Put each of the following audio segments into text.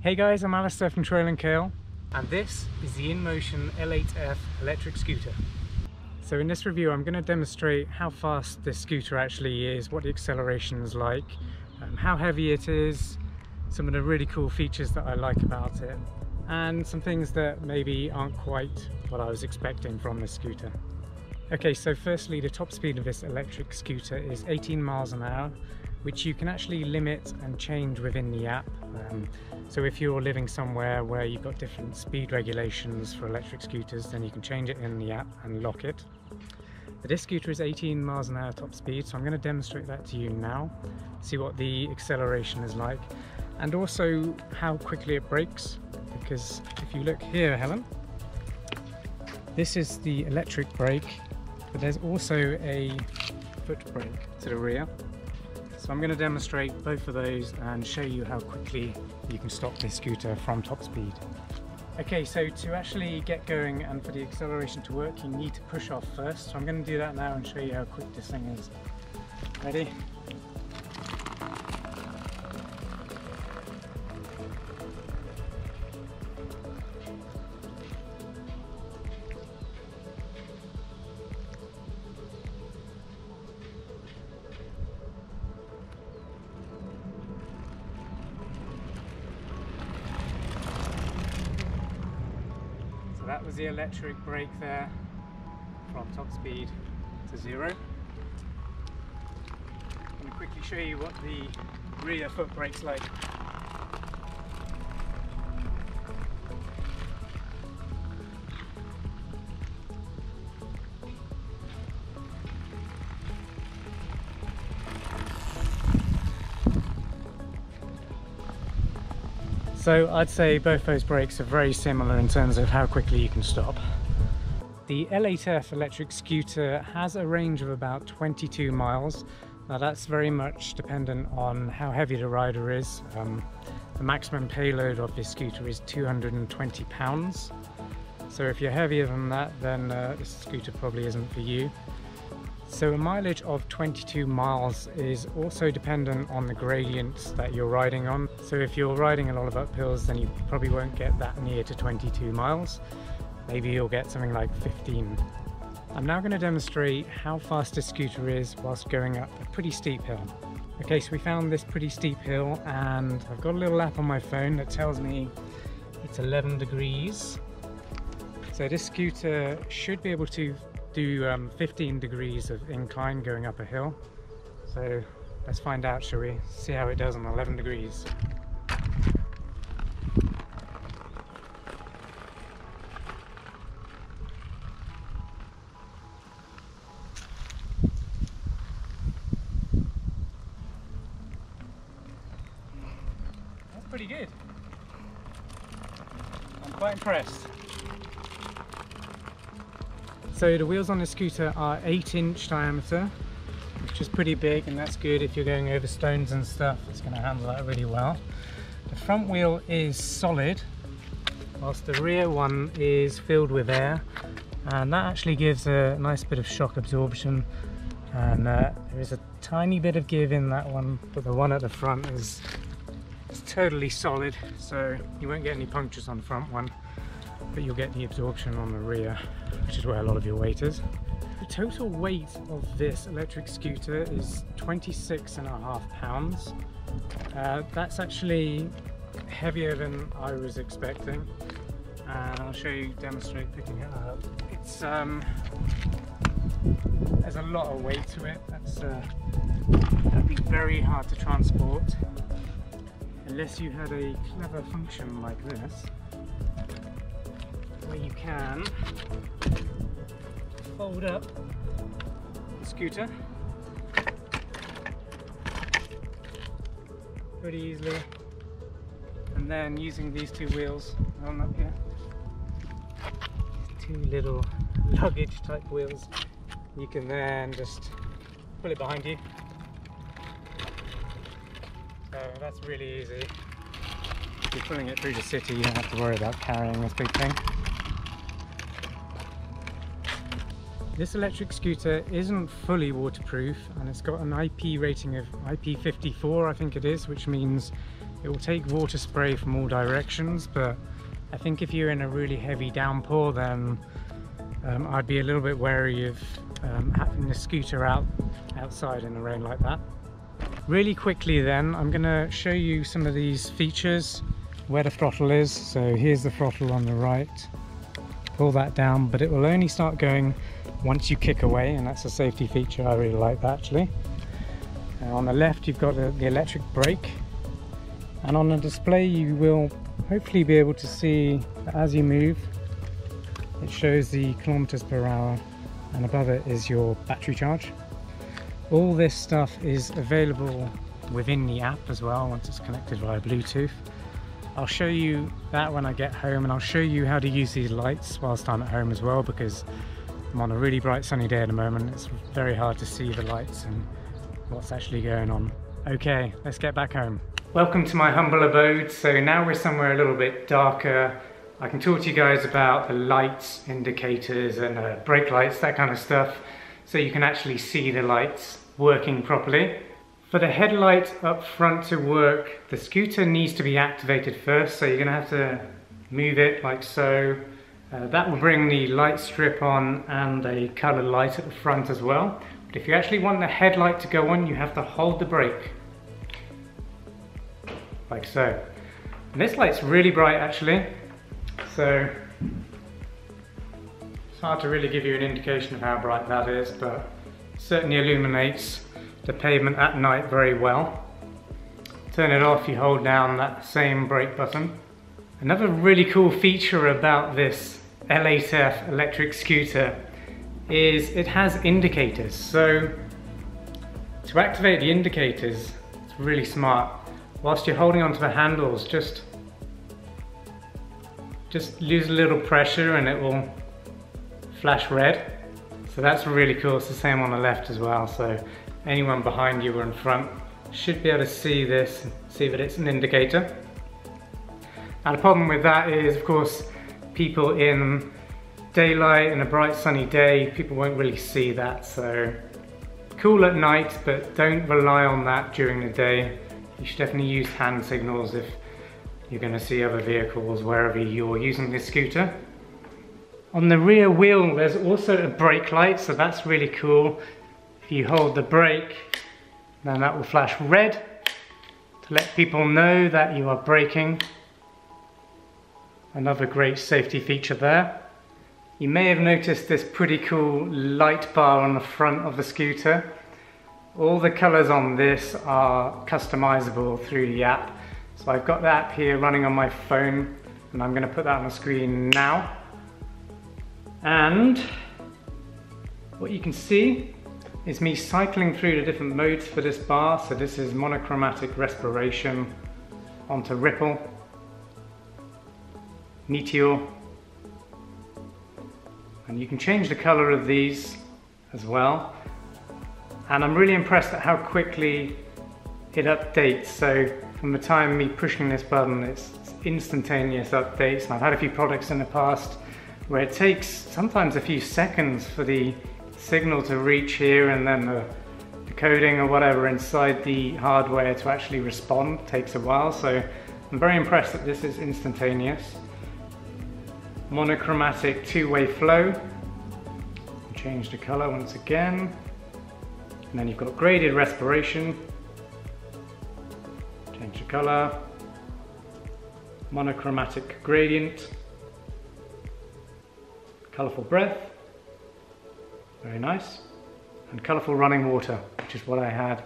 Hey guys, I'm Alistair from Trail and Kale, and this is the INMOTION L8F Electric Scooter. So in this review I'm going to demonstrate how fast this scooter actually is, what the acceleration is like, how heavy it is, some of the really cool features that I like about it, and some things that maybe aren't quite what I was expecting from this scooter. Okay, so firstly, the top speed of this electric scooter is 18 miles an hour, which you can actually limit and change within the app. So if you're living somewhere where you've got different speed regulations for electric scooters, then you can change it in the app and lock it. But this scooter is 18 miles an hour top speed, so I'm going to demonstrate that to you now, see what the acceleration is like, and also how quickly it brakes. Because if you look here, Helen, this is the electric brake, but there's also a foot brake to the rear. So I'm going to demonstrate both of those and show you how quickly you can stop this scooter from top speed. Okay, so to actually get going and for the acceleration to work, you need to push off first. So I'm going to do that now and show you how quick this thing is. Ready? That was the electric brake there, from top speed to 0. I'm going to quickly show you what the rear foot brake's like. So I'd say both those brakes are very similar in terms of how quickly you can stop. The L8F electric scooter has a range of about 22 miles. Now that's very much dependent on how heavy the rider is. The maximum payload of this scooter is 220 pounds. So if you're heavier than that, then this scooter probably isn't for you. So a mileage of 22 miles is also dependent on the gradients that you're riding on. So if you're riding a lot of uphills, then you probably won't get that near to 22 miles. Maybe you'll get something like 15. I'm now going to demonstrate how fast this scooter is whilst going up a pretty steep hill. Okay, so we found this pretty steep hill and I've got a little app on my phone that tells me it's 11 degrees. So this scooter should be able to do 15 degrees of incline going up a hill. So let's find out, shall we? See how it does on 11 degrees. That's pretty good. I'm quite impressed. So the wheels on the scooter are 8-inch diameter, which is pretty big, and that's good if you're going over stones and stuff. It's going to handle that really well. The front wheel is solid, whilst the rear one is filled with air, and that actually gives a nice bit of shock absorption. And there is a tiny bit of give in that one, but the one at the front is totally solid, so you won't get any punctures on the front one, but you'll get the absorption on the rear, which is where a lot of your weight is. The total weight of this electric scooter is 26.5 pounds. That's actually heavier than I was expecting, and I'll show you, demonstrate picking it up. It's there's a lot of weight to it. That'd be very hard to transport unless you had a clever function like this, where you can fold up the scooter pretty easily, and then using these two wheels on up here, two little luggage type wheels, you can then just pull it behind you. So that's really easy. If you're pulling it through the city, you don't have to worry about carrying this big thing. This electric scooter isn't fully waterproof, and it's got an IP rating of IP54, I think it is, which means It will take water spray from all directions, but I think if you're in a really heavy downpour, then I'd be a little bit wary of having the scooter outside in the rain like that. Really quickly then, I'm going to show you some of these features, where the throttle is. So here's the throttle on the right. Pull that down, but it will only start going once you kick away, and that's a safety feature. I really like that actually. On the left you've got the electric brake, and on the display you will hopefully be able to see that as you move it shows the kilometers per hour, and above it is your battery charge. All this stuff is available within the app as well once it's connected via Bluetooth. I'll show you that when I get home, and I'll show you how to use these lights whilst I'm at home as well, because I'm on a really bright sunny day at the moment. It's very hard to see the lights and what's actually going on. Okay, let's get back home. Welcome to my humble abode. So now we're somewhere a little bit darker. I can talk to you guys about the lights, indicators and brake lights, that kind of stuff, so you can actually see the lights working properly. For the headlight up front to work, the scooter needs to be activated first, so you're going to have to move it like so. That will bring the light strip on and a coloured light at the front as well. But if you actually want the headlight to go on, you have to hold the brake. Like so. And this light's really bright actually, so it's hard to really give you an indication of how bright that is, but it certainly illuminates the pavement at night very well. Turn it off, you hold down that same brake button. Another really cool feature about this L8F electric scooter is it has indicators. So to activate the indicators, it's really smart. Whilst you're holding onto the handles, just lose a little pressure and it will flash red. So that's really cool. It's the same on the left as well. So anyone behind you or in front should be able to see this, see that it's an indicator. Now the problem with that is, of course, people in daylight and a bright sunny day, people won't really see that. So cool at night, but don't rely on that during the day. You should definitely use hand signals if you're going to see other vehicles wherever you're using this scooter. On the rear wheel there's also a brake light, so that's really cool. If you hold the brake, then that will flash red to let people know that you are braking. Another great safety feature there. You may have noticed this pretty cool light bar on the front of the scooter. All the colours on this are customizable through the app. So I've got the app here running on my phone, and I'm going to put that on the screen now. And what you can see is me cycling through the different modes for this bar. So this is monochromatic respiration, onto ripple, meteor, and you can change the colour of these as well. And I'm really impressed at how quickly it updates. So from the time me pushing this button, it's instantaneous updates. And I've had a few products in the past where it takes sometimes a few seconds for the signal to reach here, and then the coding or whatever inside the hardware to actually respond takes a while. So I'm very impressed that this is instantaneous. Monochromatic two-way flow. Change the color once again. And then you've got graded respiration. Change the color. Monochromatic gradient. Colorful breath. Very nice. And colorful running water, which is what I had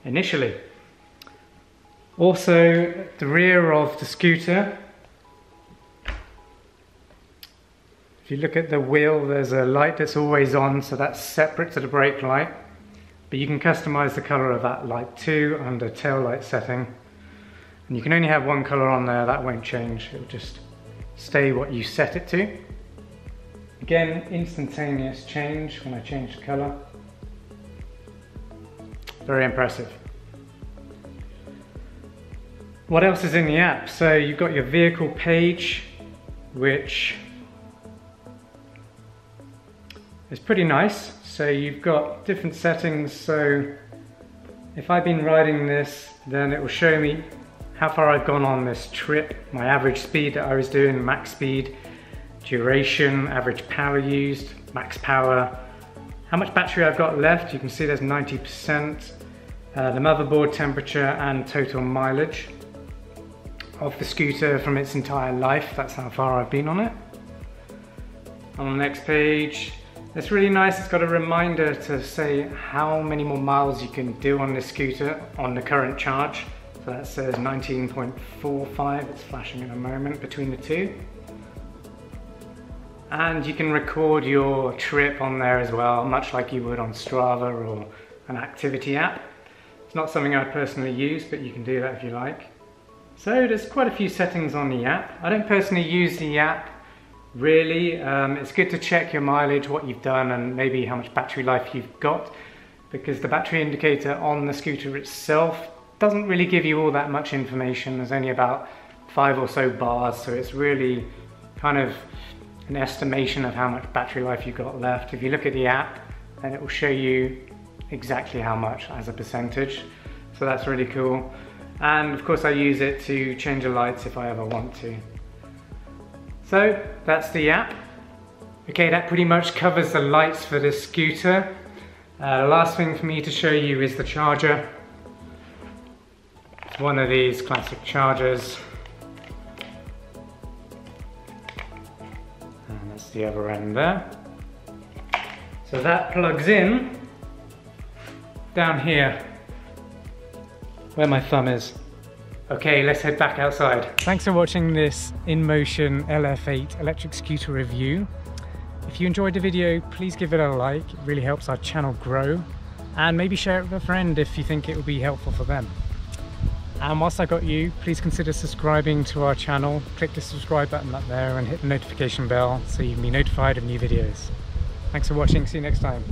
initially. Also, at the rear of the scooter, if you look at the wheel, there's a light that's always on, so that's separate to the brake light. But you can customize the color of that light too under tail light setting. And you can only have one color on there, that won't change. It'll just stay what you set it to. Again, instantaneous change when I change the color. Very impressive. What else is in the app? So you've got your vehicle page, which is pretty nice. So you've got different settings. So if I've been riding this, then it will show me how far I've gone on this trip, my average speed that I was doing, max speed, duration, average power used, max power, how much battery I've got left. You can see there's 90%, the motherboard temperature and total mileage of the scooter from its entire life. That's how far I've been on it. On the next page, it's really nice, it's got a reminder to say how many more miles you can do on this scooter on the current charge. So that says 19.45, it's flashing in a moment between the two. And you can record your trip on there as well, much like you would on Strava or an activity app. It's not something I personally use, but you can do that if you like. So there's quite a few settings on the app. I don't personally use the app really. It's good to check your mileage, what you've done, and maybe how much battery life you've got, because the battery indicator on the scooter itself doesn't really give you all that much information. There's only about 5 or so bars, so it's really kind of an estimation of how much battery life you've got left. If you look at the app, then it will show you exactly how much as a percentage. So that's really cool. And of course I use it to change the lights if I ever want to. So that's the app. Okay, that pretty much covers the lights for this scooter. The last thing for me to show you is the charger. It's one of these classic chargers. And that's the other end there. So that plugs in down here, where my thumb is. Okay, let's head back outside. Thanks for watching this INMOTION L8F Electric Scooter review. If you enjoyed the video, please give it a like. It really helps our channel grow. And maybe share it with a friend if you think it would be helpful for them. And whilst I got you, please consider subscribing to our channel. Click the subscribe button up there and hit the notification bell so you can be notified of new videos. Thanks for watching, see you next time.